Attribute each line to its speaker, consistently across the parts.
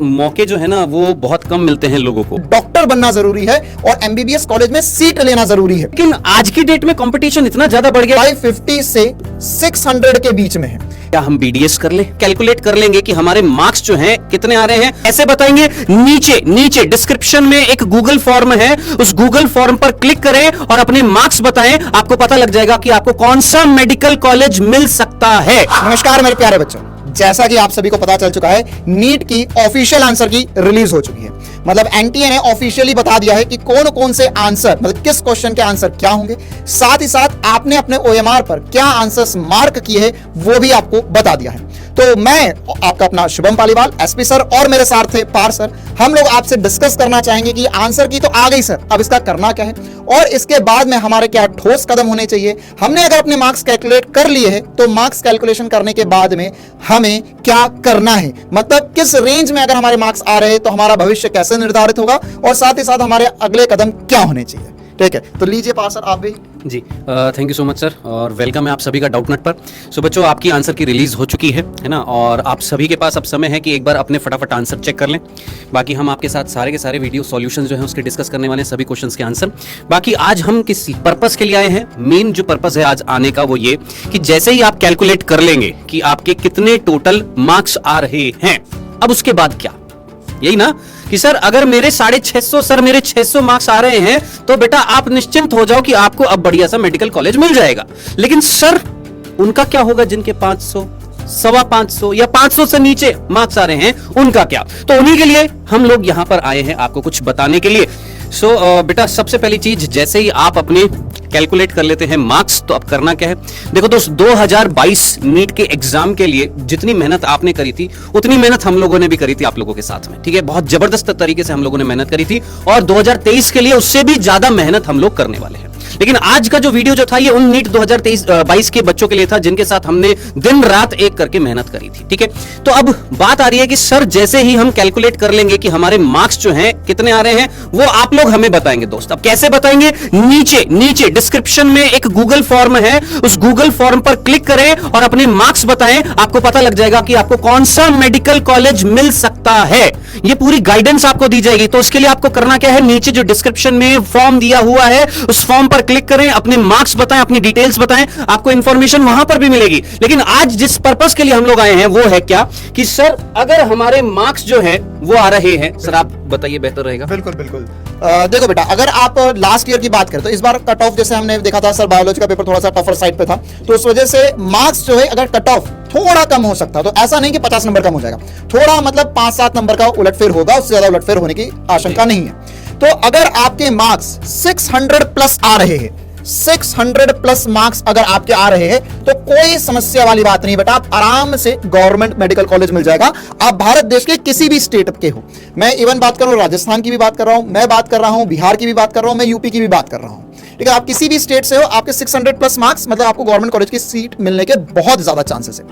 Speaker 1: मौके जो है ना वो बहुत कम मिलते हैं लोगों को।
Speaker 2: डॉक्टर बनना जरूरी है और एमबीबीएस कॉलेज में सीट लेना जरूरी है।
Speaker 1: लेकिन आज की डेट में कंपटीशन इतना ज्यादा बढ़ गया,
Speaker 2: 550 से 600 के बीच में है।
Speaker 1: क्या हम बीडीएस कर ले, कैलकुलेट कर लेंगे कि हमारे मार्क्स जो हैं कितने आ रहे हैं? ऐसे बताएंगे। नीचे नीचे डिस्क्रिप्शन में एक गूगल फॉर्म है, उस गूगल फॉर्म पर क्लिक करें और अपने मार्क्स बताएं। आपको पता लग जाएगा कि आपको कौन सा मेडिकल कॉलेज मिल सकता है।
Speaker 2: नमस्कार मेरे प्यारे बच्चों, जैसा कि आप सभी को पता चल चुका है, नीट की ऑफिशियल आंसर की रिलीज हो चुकी है। मतलब एनटीए ने ऑफिशियली बता दिया है कि कौन कौन से आंसर, मतलब किस क्वेश्चन के आंसर क्या होंगे। साथ ही साथ आपने अपने ओएमआर पर क्या आंसर्स मार्क किए हैं वो भी आपको बता दिया है। तो मैं आपका अपना शुभम पालीवाल, एसपी सर और मेरे साथ थे पार सर, हम लोग आपसे डिस्कस करना चाहेंगे कि आंसर की तो आ गई सर, अब इसका करना क्या है और इसके बाद में हमारे क्या ठोस कदम होने चाहिए। हमने अगर अपने मार्क्स कैलकुलेट कर लिए हैं तो मार्क्स कैलकुलेशन करने के बाद में हमें क्या करना है, मतलब किस रेंज में अगर हमारे मार्क्स आ रहे हैं तो हमारा भविष्य कैसे निर्धारित होगा और साथ ही साथ हमारे अगले कदम क्या होने चाहिए। ठीक है, तो लीजिए पार सर आप भी।
Speaker 1: जी thank you so much sir और वेलकम है आप सभी का डाउटनेट पर। सो बच्चों, आपकी आंसर की रिलीज हो चुकी है ना, और आप सभी के पास अब समय है कि एक बार अपने फटाफट आंसर चेक कर लें। बाकी हम आपके साथ सारे के सारे वीडियो सॉल्यूशंस जो हैं उसके डिस्कस करने वाले हैं, सभी क्वेश्चंस के आंसर। बाकी आज हम किस पर्पस के लिए आए हैं, मेन जो पर्पस है आज आने का वो ये कि जैसे ही आप कैलकुलेट कर लेंगे कि आपके कितने टोटल मार्क्स आ रहे हैं, अब उसके बाद क्या, यही ना कि सर अगर मेरे 650 सर मेरे 600 मार्क्स आ रहे हैं तो बेटा आप निश्चिंत हो जाओ कि आपको अब बढ़िया सा मेडिकल कॉलेज मिल जाएगा। लेकिन सर उनका क्या होगा जिनके 500, 550 या 500 से नीचे मार्क्स आ रहे हैं, उनका क्या? तो उन्हीं के लिए हम लोग यहां पर आए हैं आपको कुछ बताने के लिए। बेटा सबसे पहली चीज, जैसे ही आप अपने कैलकुलेट कर लेते हैं मार्क्स, तो अब करना क्या है? देखो दोस्त, 2022 नीट के एग्जाम के लिए जितनी मेहनत आपने करी थी उतनी मेहनत हम लोगों ने भी करी थी आप लोगों के साथ में। ठीक है, बहुत जबरदस्त तरीके से हम लोगों ने मेहनत करी थी और 2023 के लिए उससे भी ज्यादा मेहनत हम लोग करने वाले हैं। लेकिन आज का जो वीडियो जो था ये उन नीट 2022 के बच्चों के लिए था जिनके साथ हमने दिन रात एक करके मेहनत करी थी। ठीक है, तो अब बात आ रही है कि सर जैसे ही हम कैलकुलेट कर लेंगे कि हमारे मार्क्स जो हैं कितने आ रहे हैं, वो आप लोग हमें बताएंगे दोस्त। अब कैसे बताएंगे? नीचे नीचे डिस्क्रिप्शन में एक गूगल फॉर्म है, उस गूगल फॉर्म पर क्लिक करें और अपने मार्क्स बताएं। आपको पता लग जाएगा कि आपको कौन सा मेडिकल कॉलेज मिल सकता है, ये पूरी गाइडेंस आपको दी जाएगी। तो उसके लिए आपको करना क्या है, नीचे जो डिस्क्रिप्शन में फॉर्म दिया हुआ है उस फॉर्म पर क्लिक करें, अपने मार्क्स बताएं, अपनी डिटेल्स बताएं, आपको इंफॉर्मेशन वहां पर भी मिलेगी। लेकिन आज जिस पर्पस के लिए हम लोग आए हैं वो है क्या कि सर अगर हमारे मार्क्स जो है वो आ रहे हैं, सर आप बताइए बेहतर रहेगा।
Speaker 2: बिल्कुल बिल्कुल। देखो बेटा, अगर आप लास्ट ईयर की बात करें तो इस बार कट ऑफ जैसे हमने देखा था सर, बायोलॉजी का पेपर थोड़ा सा टफर साइड पे था, तो उस वजह से मार्क्स जो है अगर कट ऑफ थोड़ा कम हो सकता, तो ऐसा नहीं कि 50 नंबर कम हो जाएगा, थोड़ा मतलब 5-7 नंबर का उलटफेर होगा, उससे ज्यादा उलटफेर होने की आशंका नहीं है। तो अगर आपके मार्क्स 600 प्लस आ रहे हैं, 600 प्लस मार्क्स अगर आपके आ रहे हैं तो कोई समस्या वाली बात नहीं बेटा, आप आराम से गवर्नमेंट मेडिकल कॉलेज मिल जाएगा। आप भारत देश के किसी भी स्टेट के हो, मैं इवन बात कर रहा हूं राजस्थान की भी बात कर रहा हूं, मैं बात कर रहा हूं बिहार की भी बात कर रहा हूं, मैं यूपी की भी बात कर रहा हूं। ठीक है, आप किसी भी स्टेट से हो, आपके 600 प्लस मार्क्स मतलब आपको गवर्नमेंट कॉलेज की सीट मिलने के बहुत ज्यादा चांसेस है।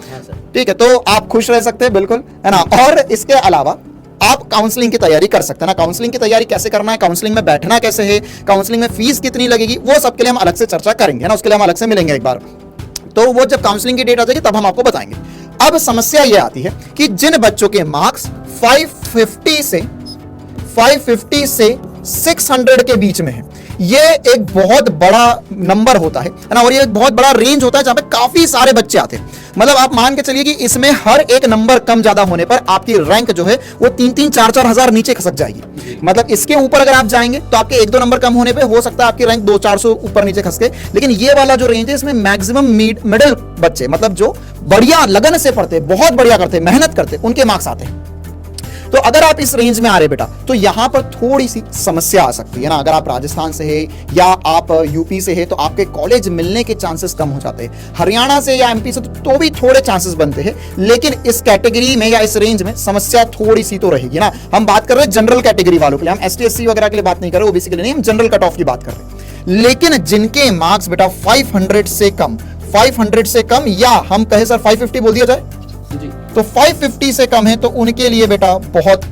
Speaker 2: ठीक है, तो आप खुश रह सकते हैं, बिल्कुल है ना। और इसके अलावा आप काउंसलिंग की तैयारी कर सकते हैं ना। काउंसलिंग की तैयारी कैसे करना है, काउंसलिंग में बैठना कैसे है, काउंसलिंग में फीस कितनी लगेगी, वो सब के लिए हम अलग से चर्चा करेंगे ना, उसके लिए हम अलग से मिलेंगे एक बार। तो वो जब काउंसलिंग की डेट आ जाएगी तब हम आपको बताएंगे। अब समस्या ये आती है कि जिन बच्चों के मार्क्स 550 से 600 के बीच में है, ये एक बहुत बड़ा नंबर होता है ना, और ये एक बहुत बड़ा रेंज होता है जहां पे काफी सारे बच्चे आते हैं। मतलब आप मान के चलिए कि इसमें हर एक नंबर कम ज्यादा होने पर आपकी रैंक जो है वो 3-3, 4-4 हजार नीचे खसक जाएगी। मतलब इसके ऊपर अगर आप जाएंगे तो आपके 1-2 नंबर कम होने पे हो सकता है आपकी रैंक 200-400 ऊपर नीचे खसके। लेकिन ये वाला जो रेंज है इसमें मैक्सिमम मिडिल बच्चे, मतलब जो बढ़िया लगन से पढ़ते, बहुत बढ़िया करते, मेहनत करते, उनके मार्क्स आते हैं। तो अगर आप इस रेंज में आ रहे बेटा तो यहां पर थोड़ी सी समस्या आ सकती है ना। अगर आप राजस्थान से है या आप यूपी से है तो आपके कॉलेज मिलने के चांसेस कम हो जाते हैं। हरियाणा से या एमपी से तो भी थोड़े चांसेस बनते हैं, लेकिन इस कैटेगरी में या इस रेंज में समस्या थोड़ी सी तो रहेगी ना। हम बात कर रहे हैं जनरल कैटेगरी वालों के लिए, हम एसटी एससी वगैरह के लिए बात नहीं कर रहे, ओबीसी के लिए नहीं, हम जनरल कट ऑफ की बात कर रहे हैं। लेकिन जिनके मार्क्स बेटा 500 से कम या हम कहे सर 550 बोल दिया जाए, तो 550 से कम है तो उनके लिए बेटा बहुत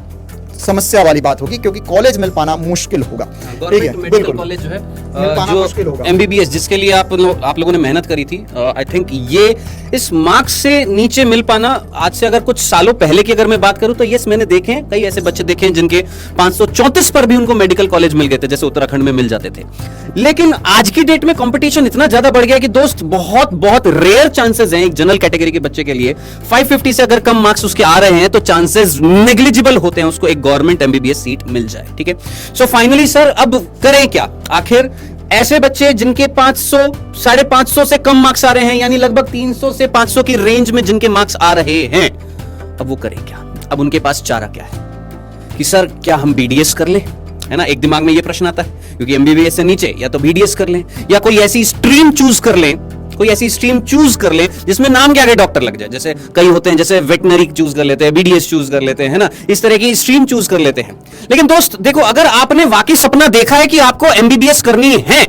Speaker 2: समस्या वाली बात होगी, क्योंकि कॉलेज मिल पाना मुश्किल होगा। ठीक है,
Speaker 1: गवर्नमेंट मेडिकल
Speaker 2: बिल्कुल
Speaker 1: कॉलेज जो है
Speaker 2: मिल पाना मुश्किल
Speaker 1: जो
Speaker 2: होगा।
Speaker 1: एमबीबीएस जिसके लिए आप लोगों ने मेहनत करी थी, आई थिंक ये इस मार्क्स से नीचे मिल पाना, आज से अगर कुछ सालों पहले की अगर मैं बात करूं तो यस मैंने देखे हैं, कई ऐसे बच्चे देखे हैं जिनके 534 पर भी उनको मेडिकल कॉलेज मिल गए थे, जैसे उत्तराखंड में मिल जाते थे। लेकिन आज की डेट में कंपटीशन इतना ज्यादा बढ़ गया कि दोस्त बहुत बहुत रेयर चांसेस हैं एक जनरल कैटेगरी के बच्चे के लिए 550 से अगर कम मार्क्स उसके आ रहे हैं तो चांसेस नेग्लिजिबल होते हैं उसको एक गवर्नमेंट एमबीबीएस सीट मिल जाए। ठीक है, सो फाइनली सर अब करें क्या? आखिर ऐसे बच्चे जिनके 500 550 से कम मार्क्स आ रहे हैं, यानी लगभग 300 से 500 की रेंज में जिनके मार्क्स आ रहे हैं, अब वो करें क्या? अब उनके पास चारा क्या है कि सर क्या हम बीडीएस कर लें, है ना? एक दिमाग में ये प्रश्न आता है, क्योंकि एमबीबीएस से नीचे या तो बीडीएस कर लें या कोई ऐसी स्ट्रीम चूज कर लें, कोई ऐसी स्ट्रीम चूज कर ले जिसमें नाम के आगे डॉक्टर लग जाए। जैसे कई होते हैं, जैसे वेटनरी चूज कर लेते हैं, बीडीएस चूज कर लेते हैं, है ना? इस तरह की स्ट्रीम चूज कर लेते हैं। लेकिन दोस्त देखो, अगर आपने वाकई सपना देखा है कि आपको एमबीबीएस करनी है,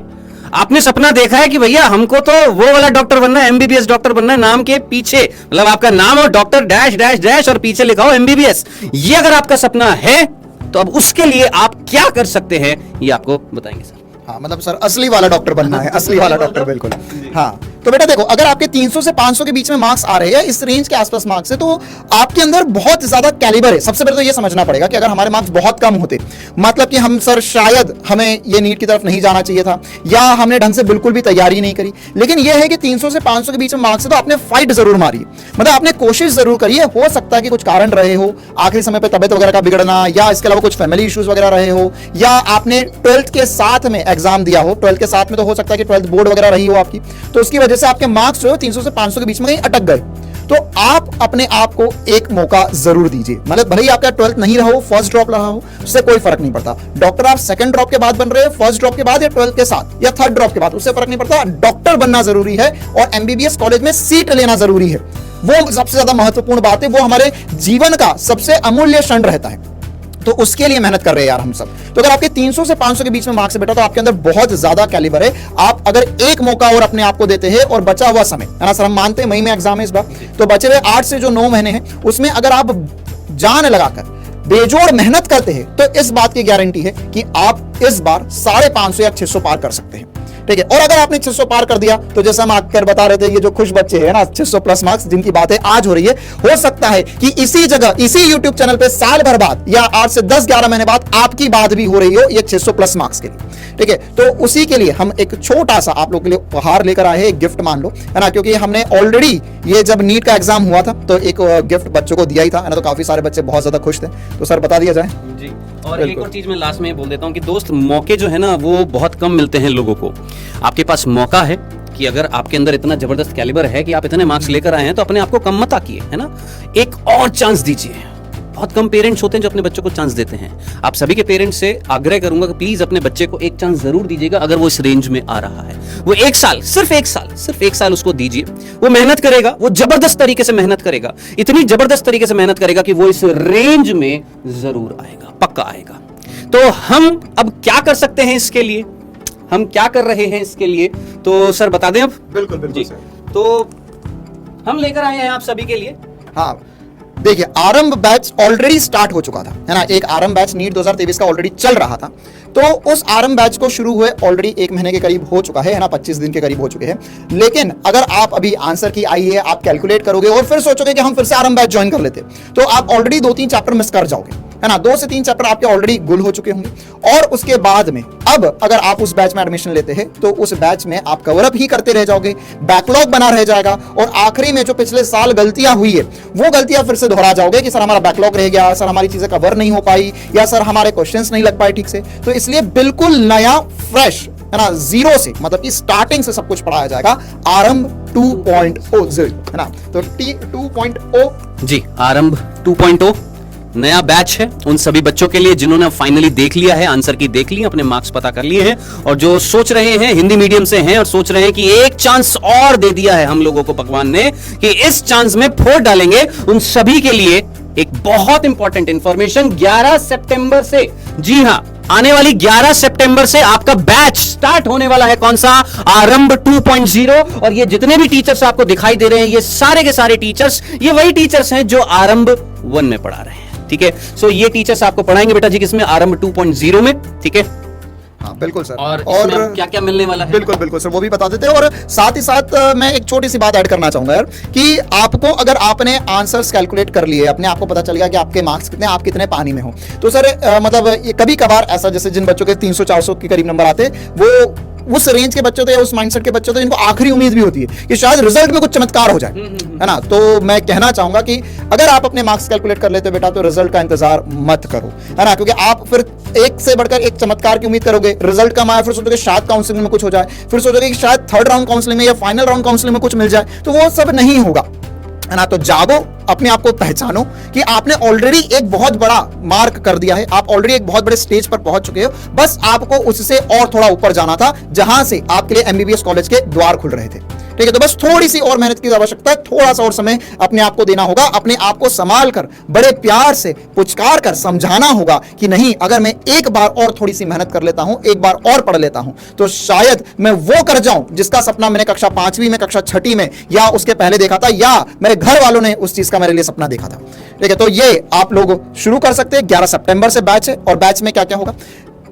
Speaker 1: आपने सपना देखा है कि भैया हमको तो वो वाला डॉक्टर बनना है, एमबीबीएस डॉक्टर बनना है, नाम के पीछे मतलब आपका नाम और डॉक्टर डैश डैश डैश और पीछे लिखा हो एमबीबीएस, ये अगर आपका सपना है तो अब उसके लिए आप क्या कर सकते हैं ये आपको बताएंगे सर।
Speaker 2: हाँ, मतलब सर असली वाला डॉक्टर बनना है, असली वाला डॉक्टर, बिल्कुल। हाँ, तो बेटा देखो, अगर आपके 300 से 500 के बीच में मार्क्स आ रहे हैं, इस रेंज के आसपास मार्क्स है, तो आपके अंदर बहुत ज्यादा कैलिबर है। सबसे पहले तो ये समझना पड़ेगा कि अगर हमारे मार्क्स बहुत कम होते, मतलब कि हम सर शायद हमें ये नीट की तरफ नहीं जाना चाहिए था, या हमने ढंग से बिल्कुल भी तैयारी नहीं करी। लेकिन ये है कि 300 से 500 के बीच में मार्क्स है, तो आपने फाइट जरूर मारी, मतलब आपने कोशिश जरूर करी है। हो सकता है कि कुछ कारण रहे हो, आखिरी समय पे तबियत वगैरह का बिगड़ना, या इसके अलावा कुछ फैमिली इश्यूज वगैरह रहे हो, या आपने 12th के साथ में एग्जाम दिया हो। 12th के साथ में तो हो सकता है कि 12th बोर्ड वगैरह रही हो आपकी, तो उसकी वजह से आपके मार्क्स जो 300 से 500 के बीच में कहीं अटक गए। तो आप अपने आप को एक मौका जरूर दीजिए, मतलब भले ही आपका 12th नहीं रहा हो, फर्स्ट ड्रॉप रहा हो, उससे कोई फर्क नहीं पड़ता। डॉक्टर आप सेकंड ड्रॉप के बाद बन रहे हो, फर्स्ट ड्रॉप के बाद या 12th के साथ या थर्ड ड्रॉप के बाद, उससे फर्क नहीं पड़ता। डॉक्टर बनना जरूरी है और एमबीबीएस कॉलेज में सीट लेना जरूरी है। वो सबसे ज्यादा महत्वपूर्ण बात है, वो हमारे जीवन का सबसे अमूल्य क्षण रहता है, तो उसके लिए मेहनत कर रहे हैं यार हम सब। तो अगर आपके 300 से 500 के बीच में मार्क्स है बेटा, तो आपके अंदर बहुत ज्यादा कैलिबर है। आप अगर एक मौका और अपने आप को देते हैं, और बचा हुआ समय है ना सर, हम मानते हैं मई में एग्जाम है इस बार, तो बचे हुए 8 से जो 9 महीने हैं, उसमें अगर आप जान लगाकर बेजोड़ मेहनत करते हैं, तो इस बात की गारंटी है कि आप इस बार 550 या 600 पार कर सकते हैं। ठीक है, और अगर आपने 600 पार कर दिया, तो जैसा हम आकर बता रहे थे, ये जो खुश बच्चे हैं ना, 600 प्लस मार्क्स जिनकी बातें आज हो रही है, हो सकता है कि इसी जगह, इसी YouTube चैनल पे साल भर बाद या 8 से 10-11 महीने बाद आपकी बात भी हो रही हो ये 600 प्लस मार्क्स के लिए। ठीक है, तो उसी के लिए हम एक छोटा सा आप लोग के लिए उपहार लेकर आए हैं, एक गिफ्ट मान लो, है ना, क्योंकि हमने ऑलरेडी ये जब नीट का एग्जाम हुआ था तो एक गिफ्ट बच्चों को दिया ही था, है ना, तो काफी सारे बच्चे बहुत ज्यादा खुश थे। तो सर बता दिया जाए
Speaker 1: जी। और एक और चीज मैं लास्ट में बोल देता हूँ कि दोस्त, मौके जो है ना वो बहुत कम मिलते हैं लोगों को। आपके पास मौका है कि अगर आपके अंदर इतना जबरदस्त कैलिबर है कि आप इतने मार्क्स लेकर आए हैं, तो अपने आप को कम मत आकिए, है ना, एक और चांस दीजिए। बहुत कम पेरेंट्स होते हैं जो अपने बच्चों को चांस देते हैं। आप सभी के पेरेंट्स से आग्रह करूंगा कि प्लीज अपने बच्चे को एक चांस जरूर दीजिएगा, अगर वो इस रेंज में आ रहा है। वो एक साल, सिर्फ एक साल उसको दीजिए। वो मेहनत करेगा, वो जबरदस्त तरीके से मेहनत करेगा, इतनी जबरदस्त तरीके से मेहनत करेगा कि वो इस रेंज में जरूर आएगा, पक्का आएगा। तो हम अब क्या कर सकते हैं इसके लिए, हम क्या कर रहे हैं इसके लिए, तो सर बता दें अब।
Speaker 2: बिल्कुल बिल्कुल
Speaker 1: जी, तो हम लेकर आए हैं आप सभी के लिए।
Speaker 2: हाँ, देखिए, आरंभ बैच ऑलरेडी स्टार्ट हो चुका था, है ना, एक आरंभ बैच नीट 2023 का ऑलरेडी चल रहा था। तो उस आरंभ बैच को शुरू हुए ऑलरेडी 1 महीने के करीब हो चुका है ना, 25 दिन के करीब हो चुके हैं। लेकिन अगर आप अभी आंसर की आई है, आप कैलकुलेट करोगे और फिर सोचोगे कि हम फिर से आरंभ बैच ज्वाइन कर लेते, तो आप ऑलरेडी 2-3 चैप्टर मिस कर जाओगे, है ना। 2 से 3 चैप्टर आपके ऑलरेडी गुल हो चुके होंगे, और उसके बाद में अब अगर आप उस बैच में एडमिशन लेते हैं, तो उस बैच में आप कवर अप ही करते रह जाओगे, बैकलॉग बना रह जाएगा, और आखिरी में जो पिछले साल गलतियां हुई है, वो गलतियां फिर से दोहरा जाओगे कि सर हमारा बैकलॉग रह गया, सर हमारी चीजें कवर नहीं हो पाई, या सर हमारे क्वेश्चंस नहीं लग पाए ठीक से। तो इसलिए बिल्कुल नया फ्रेश, है ना, जीरो से, मतलब कि स्टार्टिंग से सब कुछ पढ़ाया जाएगा आरंभ 2.0, है ना। तो T2.0
Speaker 1: जी, आरंभ 2.0 नया बैच है उन सभी बच्चों के लिए जिन्होंने फाइनली देख लिया है, आंसर की देख ली, अपने मार्क्स पता कर लिए हैं, और जो सोच रहे हैं, हिंदी मीडियम से हैं और सोच रहे हैं कि एक चांस और दे दिया है हम लोगों को भगवान ने कि इस चांस में फोड़ डालेंगे, उन सभी के लिए एक बहुत इंपॉर्टेंट इंफॉर्मेशन 11 सितंबर से, जी हां, आने वाली 11 सितंबर से आपका बैच स्टार्ट होने वाला है। कौन सा? आरंभ 2.0। और ये जितने भी टीचर्स आपको दिखाई दे रहे हैं, ये सारे के सारे टीचर्स, ये वही टीचर्स हैं जो आरंभ 1 में पढ़ा रहे हैं। ठीक है। सो ये टीचर्स आपको पढ़ाएंगे बेटा जी किसमें, आरंभ 2.0 में, ठीक है।
Speaker 2: हाँ बिल्कुल सर।
Speaker 1: और क्या क्या मिलने वाला है,
Speaker 2: बिल्कुल बिल्कुल सर, वो भी बता देते हैं। और साथ ही साथ मैं एक छोटी सी बात ऐड करना चाहूंगा यार, कि आपको अगर आपने आंसर्स कैलकुलेट कर लिए, अपने आपको पता चल गया कि आपके मार्क्स कितने, आप कितने पानी में हो, तो सर मतलब ये कभी कभार ऐसा, जैसे जिन बच्चों के 300-400 के करीब नंबर आते, वो उस रेंज के बच्चे थे या उस माइंडसेट के बच्चे थे जिनको आखिरी उम्मीद भी होती है कि शायद रिजल्ट में कुछ चमत्कार हो जाए, है ना। तो मैं कहना चाहूंगा कि अगर आप अपने मार्क्स कैलकुलेट कर लेते हो बेटा, तो रिजल्ट का इंतजार मत करो, है ना, क्योंकि आप फिर एक से बढ़कर एक चमत्कार की उम्मीद करोगे, रिजल्ट कम आया, फिर सोचोगे शायद काउंसलिंग में कुछ हो जाए, फिर सोचोगे कि शायद थर्ड राउंड काउंसलिंग में या फाइनल राउंड काउंसलिंग में कुछ मिल जाए, तो वो सब नहीं होगा, है ना। तो जागो, अपने आप को पहचानो कि आपने ऑलरेडी एक बहुत बड़ा मार्क कर दिया है, आप ऑलरेडी एक बहुत बड़े स्टेज पर पहुंच चुके हो, बस आपको उससे और थोड़ा ऊपर जाना था, जहां से आपके लिए एमबीबीएस कॉलेज के द्वार खुल रहे थे, ठीक है। तो बस थोड़ी सी और मेहनत की आवश्यकता है, थोड़ा सा और समय अपने आप को देना होगा, अपने आप को संभाल कर, बड़े प्यार से पुचकार कर समझाना होगा कि नहीं, अगर मैं एक बार और थोड़ी सी मेहनत कर लेता हूं, एक बार और पढ़ लेता हूं, तो शायद मैं वो कर जाऊं जिसका सपना मैंने कक्षा 5वीं में, कक्षा 6ठी में या उसके पहले देखा था, या मेरे घर वालों ने उस चीज का मेरे लिए सपना देखा था, ठीक है। तो ये आप लोग शुरू कर सकते हैं। 11 सितंबर से बैच है, और बैच में क्या क्या होगा,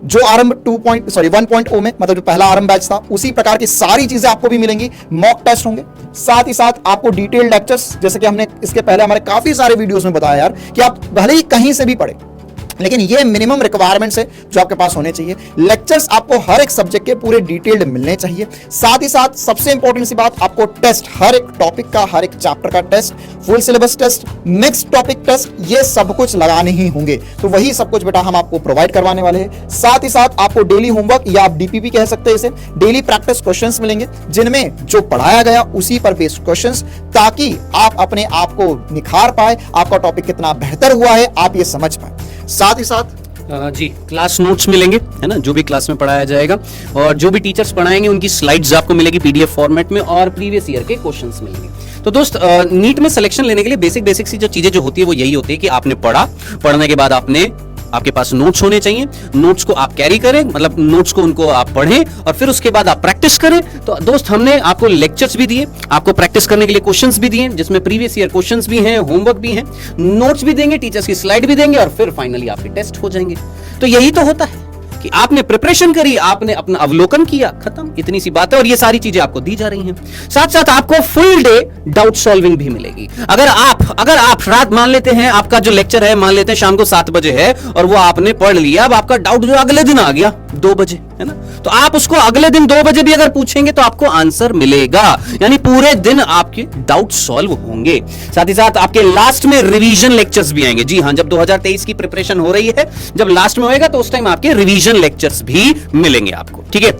Speaker 2: जो आरंभ 1.0 में, मतलब जो पहला आरंभ बैच था, उसी प्रकार की सारी चीजें आपको भी मिलेंगी, मॉक टेस्ट होंगे, साथ ही साथ आपको डिटेल्ड लेक्चर्स, जैसे कि हमने इसके पहले हमारे काफी सारे वीडियोस में बताया यार, कि आप भले ही कहीं से भी पढ़े, लेकिन ये मिनिमम रिक्वायरमेंट्स है जो आपके पास होने चाहिए। लेक्चर्स आपको हर एक सब्जेक्ट के पूरे डिटेल्ड मिलने चाहिए। साथ ही साथ सबसे इंपॉर्टेंट सी बात, आपको टेस्ट, हर एक टॉपिक का, हर एक चैप्टर का test, full syllabus test, mix topic test, ये सब कुछ लगाने ही होंगे। तो वही सब कुछ बेटा हम आपको प्रोवाइड करवाने वाले हैं। साथ ही साथ आपको डेली होमवर्क, या आप डीपीपी कह सकते हैं इसे, डेली प्रैक्टिस क्वेश्चंस मिलेंगे, जिनमें जो पढ़ाया गया उसी पर बेस्ड क्वेश्चंस, ताकि आप अपने आप को निखार पाए, आपका टॉपिक कितना बेहतर हुआ है आप ये समझ पाए। साथ ही साथ
Speaker 1: जी क्लास नोट्स मिलेंगे, है ना, जो भी क्लास में पढ़ाया जाएगा, और जो भी टीचर्स पढ़ाएंगे उनकी स्लाइड्स आपको मिलेगी पीडीएफ फॉर्मेट में, और प्रीवियस ईयर के क्वेश्चंस मिलेंगे। तो दोस्त, नीट में सिलेक्शन लेने के लिए बेसिक सी जो चीजें जो होती है वो यही होती है कि आपने पढ़ा, पढ़ने के बाद आपके पास नोट्स होने चाहिए, नोट्स को आप कैरी करें, मतलब नोट्स को उनको आप पढ़ें, और फिर उसके बाद आप प्रैक्टिस करें। तो दोस्त, हमने आपको लेक्चर्स भी दिए, आपको प्रैक्टिस करने के लिए क्वेश्चंस भी दिए, जिसमें प्रीवियस ईयर क्वेश्चंस भी हैं, होमवर्क भी है, नोट्स भी देंगे, टीचर्स की स्लाइड भी देंगे, और फिर फाइनली आपके टेस्ट हो जाएंगे। तो यही तो होता है कि आपने प्रिपरेशन करी, आपने अपना अवलोकन किया, खत्म, इतनी सी बात है। और ये सारी चीजें आपको दी जा रही हैं। साथ साथ आपको फुल डे डाउट सॉल्विंग भी मिलेगी। अगर आप रात, मान लेते हैं आपका जो लेक्चर है, मान लेते हैं शाम को 7 बजे है, और वो आपने पढ़ लिया, अब आपका डाउट जो अगले दिन आ गया 2 बजे, है ना, तो आप उसको अगले दिन 2 बजे भी अगर पूछेंगे तो आपको आंसर मिलेगा, यानी पूरे दिन आपके डाउट सॉल्व होंगे। साथ ही साथ आपके लास्ट में रिवीजन लेक्चर्स भी आएंगे। जी हां, जब 2023 की प्रिपरेशन हो रही है, जब लास्ट में होएगा, तो उस टाइम आपके रिवीजन लेक्चर्स भी मिलेंगे आपको, ठीक है।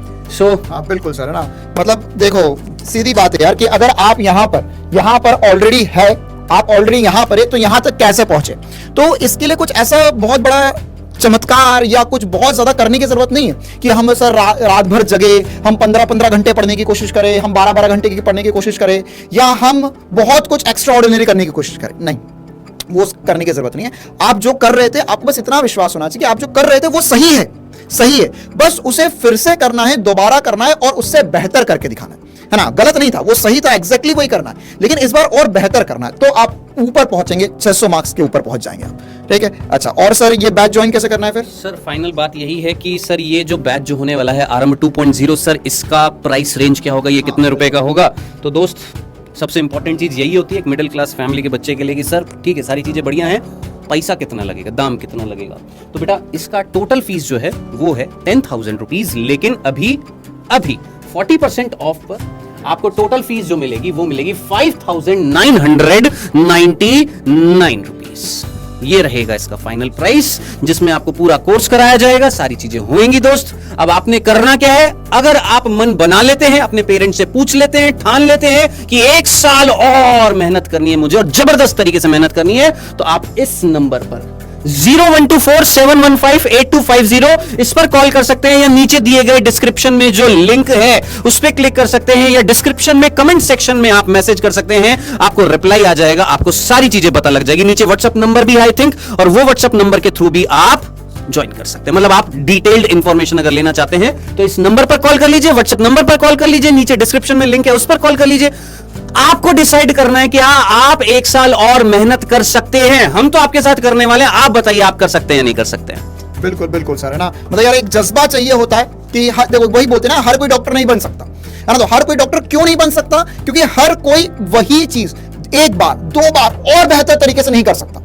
Speaker 1: हाँ
Speaker 2: बिल्कुल सर, है ना। मतलब देखो, सीधी बात है यार, कि अगर आप यहाँ पर ऑलरेडी है, आप ऑलरेडी यहाँ पर है, तो यहाँ तक कैसे पहुंचे? तो इसके लिए कुछ ऐसा बहुत बड़ा चमत्कार या कुछ बहुत ज्यादा करने की जरूरत नहीं है कि हम सर रात भर जगे, हम 15-15 घंटे पढ़ने की कोशिश करें, हम 12-12 घंटे की पढ़ने की कोशिश करें, या हम बहुत कुछ एक्स्ट्रा ऑर्डिनरी करने की कोशिश करें। नहीं, वो करने की जरूरत नहीं है। आप जो कर रहे थे, आपको बस इतना विश्वास होना चाहिए कि आप जो कर रहे थे वो सही है, बस उसे फिर से करना है, दोबारा करना है, और उससे बेहतर करके दिखाना है ना। गलत नहीं था, वो सही था, एग्जैक्टली वही करना है, लेकिन इस बार और बेहतर करना है, तो आप ऊपर पहुंचेंगे, 600 मार्क्स के ऊपर पहुंच जाएंगे आप, ठीक है। अच्छा, और सर ये बैच ज्वाइन कैसे करना है फिर?
Speaker 1: सर फाइनल बात यही है कि सर ये जो बैच जो होने वाला है आरंभ 2.0, सर इसका प्राइस रेंज क्या होगा, ये कितने रुपए का होगा? तो दोस्त, सबसे इंपॉर्टेंट चीज यही होती है एक मिडिल क्लास फैमिली के बच्चे के लिए कि सर ठीक है, सारी चीजें बढ़िया हैं, पैसा कितना लगेगा, दाम कितना लगेगा? तो बेटा, इसका टोटल फीस जो है वो है 10,000 रुपीज, लेकिन अभी 40% ऑफ पर आपको टोटल फीस जो मिलेगी वो मिलेगी 5,999 रुपीज। ये रहेगा इसका फाइनल प्राइस, जिसमें आपको पूरा कोर्स कराया जाएगा, सारी चीजें होंगी दोस्त। अब आपने करना क्या है, अगर आप मन बना लेते हैं, अपने पेरेंट्स से पूछ लेते हैं, ठान लेते हैं कि 1 साल और मेहनत करनी है मुझे, और जबरदस्त तरीके से मेहनत करनी है, तो आप इस नंबर पर 0124-715-8250 इस पर कॉल कर सकते हैं, या नीचे दिए गए डिस्क्रिप्शन में जो लिंक है उस पर क्लिक कर सकते हैं, या डिस्क्रिप्शन में कमेंट सेक्शन में आप मैसेज कर सकते हैं, आपको रिप्लाई आ जाएगा, आपको सारी चीजें पता लग जाएगी। नीचे व्हाट्सएप नंबर भी आई थिंक, और वो व्हाट्सएप नंबर के थ्रू भी आप ज्वाइन कर सकते हैं। मतलब आप डिटेल्ड इंफॉर्मेशन अगर लेना चाहते हैं तो इस नंबर पर कॉल कर लीजिए, व्हाट्सएप नंबर पर कॉल कर लीजिए, नीचे डिस्क्रिप्शन में लिंक है उस पर कॉल कर लीजिए। आपको डिसाइड करना है कि आप 1 साल और मेहनत कर सकते हैं। हम तो आपके साथ करने वाले हैं, आप बताइए आप कर सकते हैं या नहीं कर सकते हैं।
Speaker 2: बिल्कुल बिल्कुल सर, है ना। मतलब यार एक जज्बा चाहिए होता है कि देखो वही बोलते हैं ना, हर कोई डॉक्टर नहीं बन सकता, है ना। तो हर कोई डॉक्टर क्यों नहीं बन सकता? क्योंकि हर कोई वही चीज 1 बार 2 बार और बेहतर तरीके से नहीं कर सकता,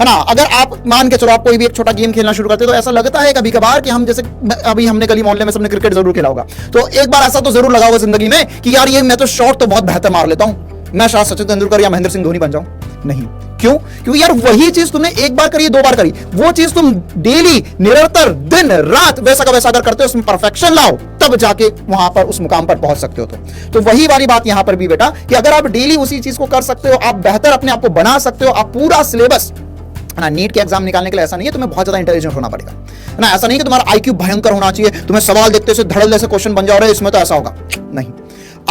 Speaker 2: है ना। अगर आप मान के चलो आप कोई भी एक छोटा गेम खेलना शुरू करते हो तो ऐसा लगता है कभी कभार कि हम जैसे अभी हमने गली मोहल्ले में सबने क्रिकेट जरूर खेला होगा, तो एक बार ऐसा तो जरूर लगा होगा जिंदगी में कि यार ये मैं तो शॉट तो बहुत बेहतर मार लेता हूं, मैं शायद सचिन तेंदुलकर या महेंद्र सिंह धोनी बन जाऊं। नहीं, क्यों? क्योंकि यार वही चीज तुमने 1 बार करी 2 बार करी, वो चीज तुम डेली निरंतर दिन रात वैसा का वैसा अगर करते हो, उसमें परफेक्शन लाओ, तब जाके वहां पर उस मुकाम पर पहुंच सकते हो। तो वही वाली बात यहां पर भी बेटा कि अगर आप डेली उसी चीज को कर सकते हो, आप बेहतर अपने आप को बना सकते हो, आप पूरा सिलेबस ना। नीट के एग्जाम निकालने के लिए ऐसा नहीं है तुम्हें बहुत ज्यादा इंटेलिजेंट होना पड़ेगा, है ना। ऐसा नहीं कि तुम्हारा आईक्यू भयंकर होना चाहिए, तुम्हें सवाल देखते से धड़ल्ले जैसे क्वेश्चन बन जा रहे हैं, इसमें तो ऐसा होगा नहीं।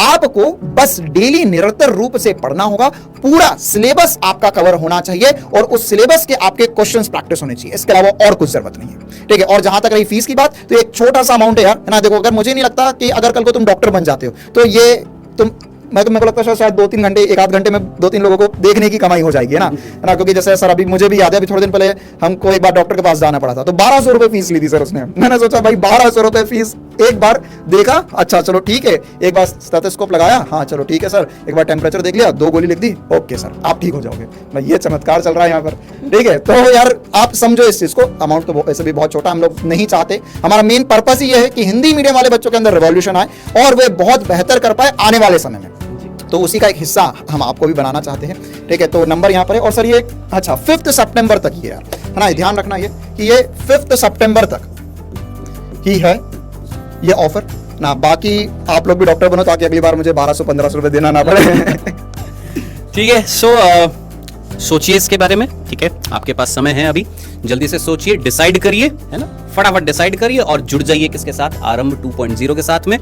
Speaker 2: आपको बस डेली निरंतर रूप से पढ़ना होगा, पूरा सिलेबस आपका कवर होना चाहिए और उस सिलेबस के आपके क्वेश्चंस प्रैक्टिस होने चाहिए, इसके अलावा और कुछ जरूरत नहीं है, ठीक है। और जहां तक रही फीस की बात, तो एक छोटा सा अमाउंट है यार, है ना। देखो अगर मुझे नहीं लगता कि अगर कल को तुम डॉक्टर बन जाते हो तो ये तुम मेरे को लगता है शायद 2-3 घंटे 1 आध घंटे में 2-3 लोगों को देखने की कमाई हो जाएगी, है ना। क्योंकि जैसे सर अभी मुझे भी याद है, अभी थोड़े दिन पहले हमको एक बार डॉक्टर के पास जाना पड़ा था, तो 1200 रुपए फीस ली थी सर उसने। मैंने सोचा भाई 1200 रुपए फीस, एक बार देखा, अच्छा चलो ठीक है, एक बार स्टेथोस्कोप लगाया, हाँ चलो ठीक है सर, एक बार टेम्परेचर देख लिया, 2 गोली लिख दी, ओके सर आप ठीक हो जाओगे। भाई ये चमत्कार चल रहा है यहाँ पर, ठीक है। तो यार आप समझो इस चीज को, अमाउंट तो ऐसे भी बहुत छोटा हम लोग नहीं चाहते, हमारा मेन पर्पस ही ये है कि हिंदी मीडियम वाले बच्चों के अंदर रिवॉल्यूशन आए और वे बहुत बेहतर कर पाए आने वाले समय में, तो उसी का एक हिस्सा हम आपको भी बनाना चाहते हैं, ठीक है। तो नंबर यहाँ पर है, और सर ये अच्छा 5 सितंबर तक ही है, ना। ध्यान रखना ये कि ये 5 सितंबर तक ही है ये ऑफर ना। बाकी आप लोग भी डॉक्टर बनो ताकि अगली बार मुझे 1200-1500 रुपए देना ना पड़े।
Speaker 1: ठीक है, सोचिए इसके बारे में, ठीक है। आपके पास समय है अभी, जल्दी से सोचिए, डिसाइड करिए, है ना। फटाफट डिसाइड करिए और जुड़ जाइए किसके साथ, आरंभ 2.0 के साथ में।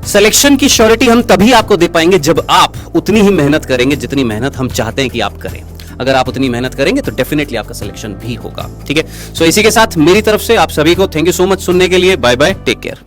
Speaker 1: सिलेक्शन की श्योरिटी हम तभी आपको दे पाएंगे जब आप उतनी ही मेहनत करेंगे जितनी मेहनत हम चाहते हैं कि आप करें। अगर आप उतनी मेहनत करेंगे तो डेफिनेटली आपका सिलेक्शन भी होगा, ठीक है। सो इसी के साथ मेरी तरफ से आप सभी को थैंक यू सो मच सुनने के लिए। Bye bye, take care.